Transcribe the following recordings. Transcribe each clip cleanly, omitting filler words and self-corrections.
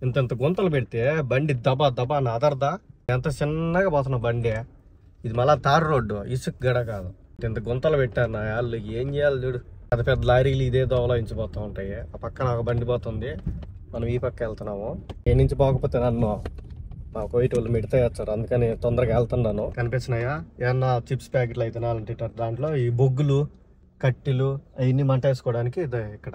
ఇంత గుంతలు పెడితే బండి దబా దబా అదరదా. ఎంత చిన్నగా పోతున్న బండి. ఇది మళ్ళా తారు రోడ్డు, ఇసుక గడ కాదు. ఇంత గుంతలు పెట్టారు నా వాళ్ళు. ఏం చేయాలి చూడు. పెద్ద పెద్ద లారీలు ఇదే దోవలో ఇంచిపోతూ ఉంటాయి. ఆ పక్కన ఒక బండి పోతుంది, మనం ఈ పక్క వెళ్తున్నాము. ఏ నుంచి పోకపోతే నన్ను మా కోయిట్ వాళ్ళు మిడతా వచ్చారు, అందుకని తొందరగా వెళ్తున్నాను. కనిపించినాయా ఏమన్నా చిప్స్ ప్యాకెట్లు అయితే తినాలంటే దాంట్లో ఈ బొగ్గులు కట్టెలు అవన్నీ మంట వేసుకోవడానికి ఇక్కడ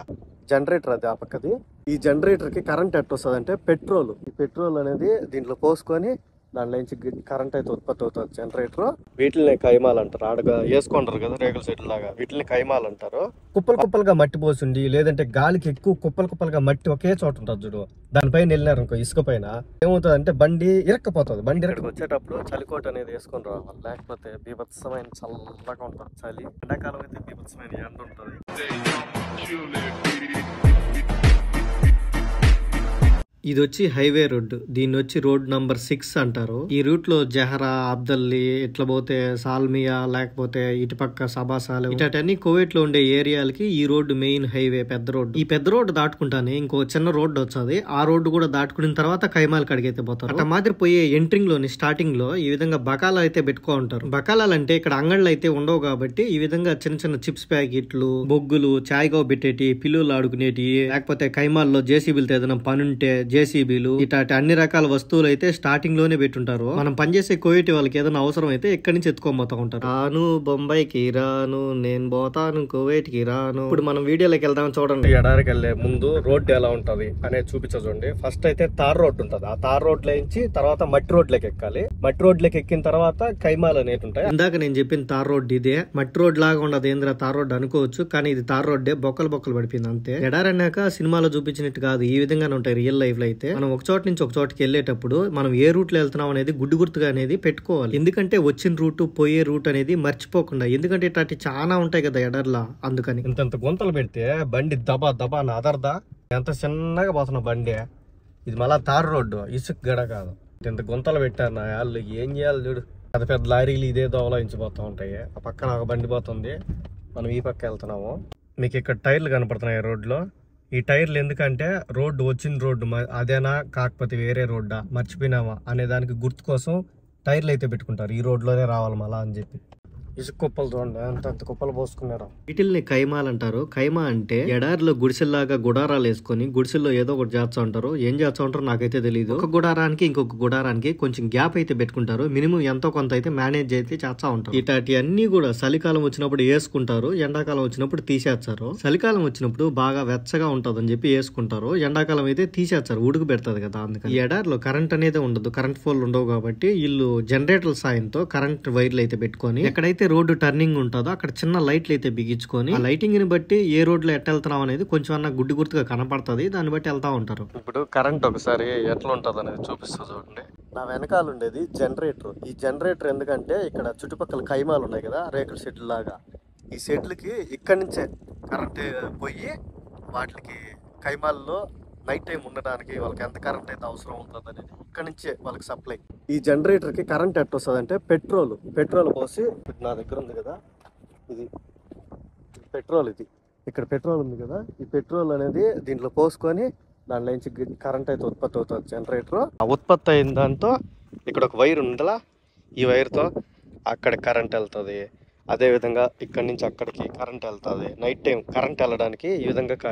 జనరేటర్ అది ఆ పక్కది. ఈ జనరేటర్ కి కరెంట్ ఎట్ట వస్తుంది అంటే పెట్రోల్. ఈ పెట్రోల్ అనేది దీంట్లో పోసుకొని దాంట్లో నుంచి కరెంట్ అయితే ఉత్పత్తి అవుతుంది జనరేటర్. వీటిని కైమాలు అంటారు. ఆడగా వేసుకుంటారు కదా రేకుల సెట్ల లాగా, వీటిని కైమాలు అంటారు. కుప్పలు కుప్పలుగా మట్టి పోసిండి, లేదంటే గాలికి ఎక్కువ కుప్పలు కుప్పలుగా మట్టి ఒకే చోట ఉంటుంది చూడు, దానిపైన వెళ్ళినారు ఇంకో ఇసుక పైన ఏమవుతుంది అంటే బండి ఇరక్కపోతుంది. బండి ఇక్కడికి వచ్చేటప్పుడు చలికోట అనేది వేసుకొని రావాలి, లేకపోతే బీభత్సమైన చల్లగా ఉంటుంది చలి. ఎండాకాలం అయితే బీభత్సమైన ఎండ ఉంటుంది. ఇది వచ్చి హైవే రోడ్డు, దీన్ని వచ్చి రోడ్ నంబర్ 6 అంటారు. ఈ రూట్ లో జహరా, అబ్దల్లి, ఇట్లా పోతే సాల్మియా, లేకపోతే ఇటుపక్క సబాసాలు, ఇటన్నీ కువైట్ లో ఉండే ఏరియాలకి ఈ రోడ్డు మెయిన్ హైవే, పెద్ద రోడ్డు. ఈ పెద్ద రోడ్డు దాటుకుంటానే ఇంకో చిన్న రోడ్డు వచ్చాది. ఆ రోడ్డు కూడా దాటుకున్న తర్వాత కైమాల్ కడిగైతే పోతారు. అట్లా మాదిరి పోయే ఎంట్రింగ్ లోని స్టార్టింగ్ లో ఈ విధంగా బకాలా అయితే పెట్టుకో ఉంటారు. బకాలాలు అంటే ఇక్కడ అంగళ్ళు అయితే ఉండవు కాబట్టి ఈ విధంగా చిన్న చిన్న చిప్స్ ప్యాకెట్లు, బొగ్గులు, చాయ్గా పెట్టేటి, పిల్లులు ఆడుకునేటి, లేకపోతే కైమాల్లో జేసీబీలతో ఏదైనా పనుంటే జేసీబీలు, ఇట్లాంటి అన్ని రకాల వస్తువులు అయితే స్టార్టింగ్ లోనే పెట్టుంటారు. మనం పనిచేసే కోయిటి వాళ్ళకి ఏదైనా అవసరం అయితే ఇక్కడి నుంచి ఎత్తుకోబోతా ఉంటారు. రాను బొంబాయికి రాను, నేను పోతాను కువైట్ కి రాను. ఇప్పుడు మనం వీడియోలోకి వెళ్దాం చూడండి. ఎడారికి వెళ్లే ముందు రోడ్డు ఎలా ఉంటది అనేది చూపించ చూడండి. ఫస్ట్ అయితే తార్ రోడ్డు ఉంటది, ఆ తార్ రోడ్ నుంచి తర్వాత మట్టి రోడ్లకి ఎక్కాలి. మట్టి రోడ్లకి ఎక్కిన తర్వాత కైమాలు అనేవి ఉంటాయి. ఇందాక నేను చెప్పిన తార్ రోడ్ ఇదే. మట్టి రోడ్ లాగా ఉండదు, ఏంద్ర తార్ రోడ్ అనుకోవచ్చు, కానీ ఇది తార్ రోడ్డే. బొక్కలు బొక్కలు పడిపోయింది అంతే. ఎడారన్నాక సినిమాలో చూపించినట్టు కాదు, ఈ విధంగానే ఉంటాయి రియల్ లైఫ్ లో అయితే. మనం ఒక చోట నుంచి ఒక చోటకి వెళ్ళేటప్పుడు మనం ఏ రూట్ లో వెళ్తున్నాం అనేది గుడ్డు గుర్తుగా అనేది పెట్టుకోవాలి. ఎందుకంటే వచ్చిన రూట్ పోయే రూట్ అనేది మర్చిపోకుండా, ఎందుకంటే ఇట్లాంటి చాలా ఉంటాయి కదా ఎడర్లా, అందుకని. ఇంత గుంతలు పెడితే బండి దబా దబా అదరదా. ఎంత చిన్నగా పోతున్న బండి. ఇది మళ్ళా తారు రోడ్డు, ఇసుక గడ కాదు. ఇంత గుంతలు పెట్టారు నా వాళ్ళు. ఏం చేయాలి చూడు. పెద్ద పెద్ద లారీలు ఇదే దోవలో ఇంచిపోతూ ఉంటాయి. ఆ పక్కన ఒక బండి పోతుంది, మనం ఈ పక్క వెళ్తున్నాము. మీకు ఇక్కడ టైర్లు కనపడుతున్నాయి రోడ్లో. ఈ టైర్లు ఎందుకంటే రోడ్డు వచ్చిన రోడ్డు అదేనా కాకపోతే వేరే రోడ్డా మర్చిపోయినామా అనే దానికి గుర్తు కోసం టైర్లు అయితే పెట్టుకుంటారు. ఈ రోడ్లోనే రావాలి మళ్ళా అని చెప్పి. ఇసుక కుప్పలు చూడండి, అంత కుప్పలు పోసుకున్నారు. వీటిల్ని కైమాలు అంటారు. కైమా అంటే ఎడారిలో గుడిసెల్లాగా గుడారాలు వేసుకొని గుడిసెల్లో ఏదో ఒకటి చేస్తా ఉంటారు. ఏం చేస్తా ఉంటారో నాకైతే తెలియదు. ఒక గుడారానికి ఇంకొక గుడారానికి కొంచెం గ్యాప్ అయితే పెట్టుకుంటారు. మినిమం ఎంతో కొంత అయితే మేనేజ్ అయితే చేస్తా ఉంటారు. ఇటాటి అన్ని కూడా చలికాలం వచ్చినప్పుడు వేసుకుంటారు, ఎండాకాలం వచ్చినప్పుడు తీసేస్తారు. చలికాలం వచ్చినప్పుడు బాగా వెచ్చగా ఉంటది అని చెప్పి వేసుకుంటారు, ఎండాకాలం అయితే తీసేస్తారు, ఉడుకు పెడతాది కదా. అందుకని ఈ ఎడారిలో కరెంట్ అనేది ఉండదు, కరెంట్ ఫోల్ ఉండవు కాబట్టి వీళ్ళు జనరేటర్ సాయంతో కరెంట్ వైర్లు అయితే పెట్టుకొని ఎక్కడైతే రోడ్డు టర్నింగ్ ఉంటుందో అక్కడ చిన్న లైట్లు అయితే బిగించుకొని ఆ లైటింగ్ ని బట్టి ఏ రోడ్ లో ఎట్ట వెళ్తున్నాం అనేది కొంచెం అన్న గుడ్డి గుర్తుగా కనపడుతుంది, దాన్ని బట్టి వెళ్తా ఉంటారు. ఇప్పుడు కరెంట్ ఒకసారి ఎట్లా ఉంటది అనేది చూపిస్తా చూడండి. నా వెనకాల ఉండేది జనరేటర్. ఈ జనరేటర్ ఎందుకంటే ఇక్కడ చుట్టుపక్కల కైమాలు ఉన్నాయి కదా రేకుల షెడ్లు లాగా, ఈ షెడ్లకి ఇక్కడి నుంచే కరెంట్ పోయి వాటికి కైమాల్లో నైట్ టైం ఉండడానికి వాళ్ళకి ఎంత కరెంట్ అయితే అవసరం ఉంటుంది అనేది ఇక్కడ నుంచే వాళ్ళకి సప్లై. ఈ జనరేటర్ కి కరెంట్ ఎట్ట వస్తుంది అంటే పెట్రోల్ పోసి, నా దగ్గర ఉంది కదా ఇది పెట్రోల్, ఇది ఇక్కడ పెట్రోల్ ఉంది కదా, ఈ పెట్రోల్ అనేది దీంట్లో పోసుకొని దాంట్లో నుంచి కరెంట్ అయితే ఉత్పత్తి అవుతుంది జనరేటర్. ఆ ఉత్పత్తి అయిన దాంతో ఇక్కడ ఒక వైర్ ఉండాలా, ఈ వైర్తో అక్కడ కరెంట్ వెళ్తుంది. అదేవిధంగా ఇక్కడి నుంచి అక్కడికి కరెంట్ వెళ్తుంది. నైట్ టైం కరెంట్ వెళ్ళడానికి ఈ విధంగా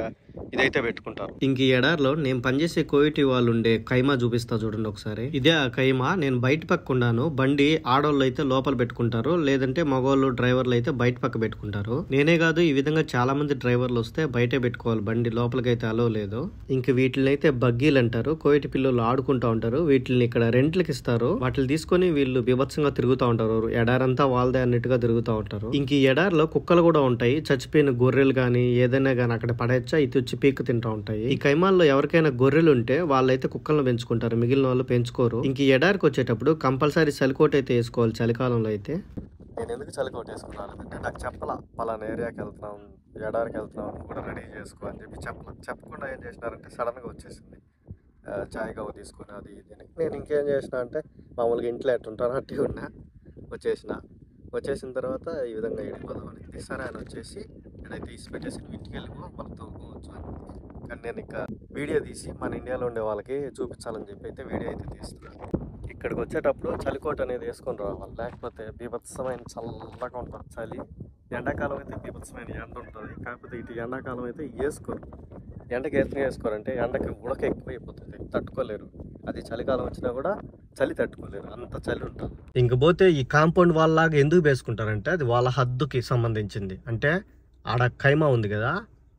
ఇదైతే పెట్టుకుంటారు. ఇంక ఈ ఎడారిలో నేను పనిచేసే కోయిటి వాళ్ళు ఉండే కైమా చూపిస్తా చూడండి ఒకసారి. ఇదే ఆ కైమా. నేను బయట పక్క ఉన్నాను, బండి ఆడోళ్ళు అయితే లోపల పెట్టుకుంటారు, లేదంటే మగవాళ్ళు డ్రైవర్లు అయితే బయట పక్క పెట్టుకుంటారు. నేనే కాదు, ఈ విధంగా చాలా మంది డ్రైవర్లు వస్తే బయటే పెట్టుకోవాలి, బండి లోపలికైతే అలో లేదు. ఇంక వీటిని అయితే బగ్గీలు అంటారు. కోయిటి పిల్లలు ఆడుకుంటా ఉంటారు, వీటిని ఇక్కడ రెంట్లకి ఇస్తారు. వాటిని తీసుకొని వీళ్ళు బీభత్సంగా తిరుగుతూ ఉంటారు, ఎడారంతా వాళ్ళదే అన్నట్టుగా తిరుగుతూ ఉంటారు. ఇంక ఈ ఎడారిలో కుక్కలు కూడా ఉంటాయి, చచ్చిపోయిన గొర్రెలు గానీ ఏదైనా గానీ అక్కడ పడేచ్చా ఇది వచ్చి పీక్కు తింటా ఉంటాయి. ఈ కైమాల్లో ఎవరికైనా గొర్రెలు ఉంటే వాళ్ళైతే కుక్కలను పెంచుకుంటారు, మిగిలిన వాళ్ళు పెంచుకోరు. ఇంక ఈ ఎడారికి వచ్చేటప్పుడు కంపల్సరీ చలికోట అయితే వేసుకోవాలి చలికాలంలో అయితే. నేను ఎందుకు చలికోట వేసుకున్నాను అంటే నాకు చెప్పలా పలానా ఏరియాకి వెళ్తున్నాం, ఎడారికి వెళ్తున్నాం కూడా రెడీ చేసుకో అని చెప్పి చెప్పకుండా ఏం చేసినారంటే సడన్ గా వచ్చేసింది చాయ్ కవ్వ తీసుకుని అది ఇది. నేను ఇంకేం చేసిన అంటే మామూలుగా ఇంట్లో ఎట్టుంటాను అట్టి ఉన్నా, వచ్చేసిన తర్వాత ఈ విధంగా వెళ్ళిపోదామని తీసారా ఆయన వచ్చేసి ఇక్కడైతే తీసి పెట్టేసి ఇంటికి వెళ్ళిపో మనకు తోలుకోవచ్చు అని. కానీ నేను ఇంకా వీడియో తీసి మన ఇండియాలో ఉండే వాళ్ళకి చూపించాలని చెప్పి అయితే వీడియో అయితే తీస్తున్నాను. ఇక్కడికి వచ్చేటప్పుడు చలికోట అనేది వేసుకొని రావాలి, లేకపోతే బీభత్సమైన చల్లగా ఉంటుంది చలి. ఎండాకాలం అయితే బీభత్సమైన ఎండ ఉంటుంది, కాకపోతే ఇటు ఎండాకాలం అయితే వేసుకోరు. ఎండకి వేసుకోరంటే ఎండకి ఉడక ఎక్కువైపోతుంది, తట్టుకోలేరు. అది చలికాలం వచ్చినా కూడా చలి తట్టుకోలేరు, అంత చలి ఉంటుంది. ఇంకపోతే ఈ కాంపౌండ్ వాళ్ళలాగా ఎందుకు వేసుకుంటారంటే అది వాళ్ళ హద్దుకి సంబంధించింది. అంటే ఆడ ఖైమా ఉంది కదా,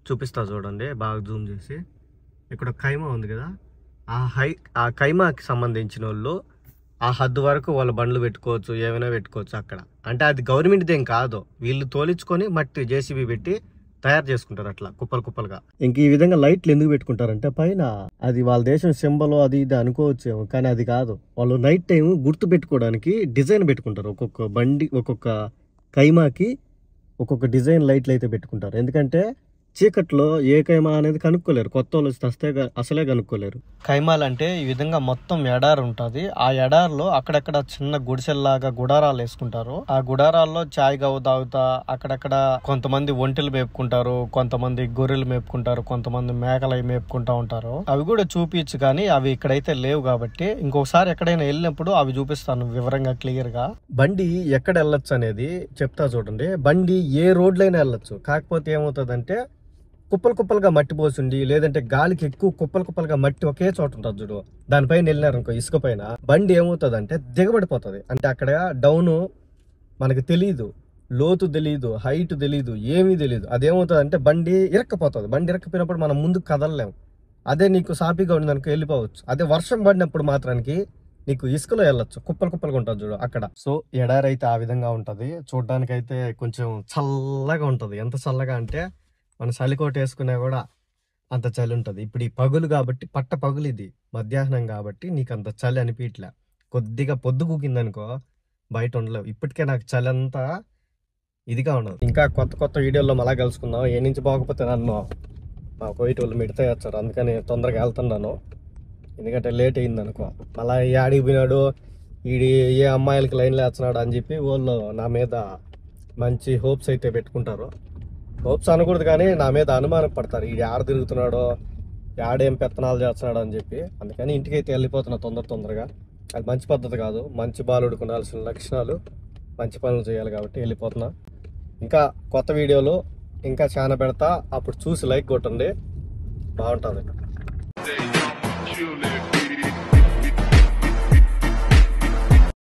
చూపిస్తా చూడండి బాగా జూమ్ చేసి. ఇక్కడ ఖైమా ఉంది కదా, ఆ ఖైమాకి సంబంధించిన వాళ్ళు ఆ హద్దు వరకు వాళ్ళ బండ్లు పెట్టుకోవచ్చు, ఏమైనా పెట్టుకోవచ్చు అక్కడ. అంటే అది గవర్నమెంట్ది ఏం కాదు, వీళ్ళు తోలించుకొని మట్టి జేసీబీ పెట్టి తయారు చేసుకుంటారు అట్లా కుప్పలు కుప్పలుగా. ఇంక ఈ విధంగా లైట్లు ఎందుకు పెట్టుకుంటారంటే పైన అది వాళ్ళ దేశం సింబల్ అది ఇది అనుకోవచ్చేమో, కానీ అది కాదు. వాళ్ళు నైట్ టైం గుర్తు పెట్టుకోవడానికి డిజైన్ పెట్టుకుంటారు. ఒక్కొక్క బండి ఒక్కొక్క ఖైమాకి ఒక్కొక్క డిజైన్ లైట్లు అయితే పెట్టుకుంటారు. ఎందుకంటే చీకట్లో ఏ ఖైమా అనేది కనుక్కోలేరు, కొత్త వాళ్ళు వస్తే అసలే కనుక్కోలేరు. ఖైమాలు అంటే ఈ విధంగా మొత్తం ఎడారి ఉంటుంది. ఆ ఎడారిలో అక్కడక్కడ చిన్న గుడిసెల్లాగా గుడారాలు వేసుకుంటారు. ఆ గుడారాల్లో చాయ్ గవ్వ తాగుతా అక్కడక్కడ కొంతమంది ఒంటెలు మేపుకుంటారు, కొంతమంది గొర్రెలు మేపుకుంటారు, కొంతమంది మేకలు మేపుకుంటా ఉంటారు. అవి కూడా చూపించు, కానీ అవి ఇక్కడైతే లేవు కాబట్టి ఇంకొకసారి ఎక్కడైనా వెళ్ళినప్పుడు అవి చూపిస్తాను వివరంగా క్లియర్ గా. బండి ఎక్కడ వెళ్ళొచ్చు అనేది చెప్తా చూడండి. బండి ఏ రోడ్లైనా వెళ్ళొచ్చు, కాకపోతే ఏమవుతుందంటే కుప్పలు కుప్పలుగా మట్టి పోసిండి, లేదంటే గాలికి ఎక్కువ కుప్పలు కుప్పలుగా మట్టి ఒకే చోట ఉంటుంది చూడు, దానిపైన వెళ్ళినారనుకో ఇసుక పైన, బండి ఏమవుతుంది అంటే దిగబడిపోతుంది. అంటే అక్కడ డౌన్ మనకి తెలియదు, లోతు తెలియదు, హైట్ తెలియదు, ఏమీ తెలియదు. అదేమవుతుంది అంటే బండి ఇరక్కపోతుంది. బండి ఇరక్కపోయినప్పుడు మనం ముందుకు కదలలేము. అదే నీకు సాఫీగా ఉందనుకో వెళ్ళిపోవచ్చు. అదే వర్షం పడినప్పుడు మాత్రానికి నీకు ఇసుకలో వెళ్ళొచ్చు, కుప్పలు కుప్పలుగా ఉంటుంది చూడు అక్కడ. సో ఎడారి అయితే ఆ విధంగా ఉంటది. చూడడానికైతే కొంచెం చల్లగా ఉంటది. ఎంత చల్లగా అంటే మన చలికోట వేసుకున్నా కూడా అంత చలి ఉంటుంది. ఇప్పుడు ఈ పగులు కాబట్టి, పట్ట పగులు ఇది, మధ్యాహ్నం కాబట్టి నీకు అంత చలి అనిపించలే. కొద్దిగా పొద్దు కూకిందనుకో బయట ఉండలేవు. ఇప్పటికే నాకు చలి అంతా ఇదిగా ఉండదు. ఇంకా కొత్త కొత్త వీడియోలో మళ్ళా కలుసుకుందాం. ఏ నుంచి పోకపోతే నన్ను మా కోయిట వాళ్ళు మిడతా వచ్చారు, అందుకని తొందరగా వెళ్తున్నాను. ఎందుకంటే లేట్ అయింది అనుకో, మళ్ళీ ఈ ఆడికి పోయినాడు, ఈడి ఏ అమ్మాయిలకి లైన్లో వేస్తున్నాడు అని చెప్పి వాళ్ళు నా మీద మంచి హోప్స్ అయితే పెట్టుకుంటారు. హోప్స్ అనకూడదు కానీ నా మీద అనుమానం పడతారు, ఈడు ఆడ తిరుగుతున్నాడో ఆడేం పెత్తనాలు చేస్తున్నాడు అని చెప్పి. అందుకని ఇంటికైతే వెళ్ళిపోతున్నా తొందరగా. అది మంచి పద్ధతి కాదు. మంచి బాలుడికి ఉండాల్సిన లక్షణాలు మంచి పనులు చేయాలి కాబట్టి వెళ్ళిపోతున్నా. ఇంకా కొత్త వీడియోలు ఇంకా చాలా పెడతా, అప్పుడు చూసి లైక్ కొట్టండి, బాగుంటుంది.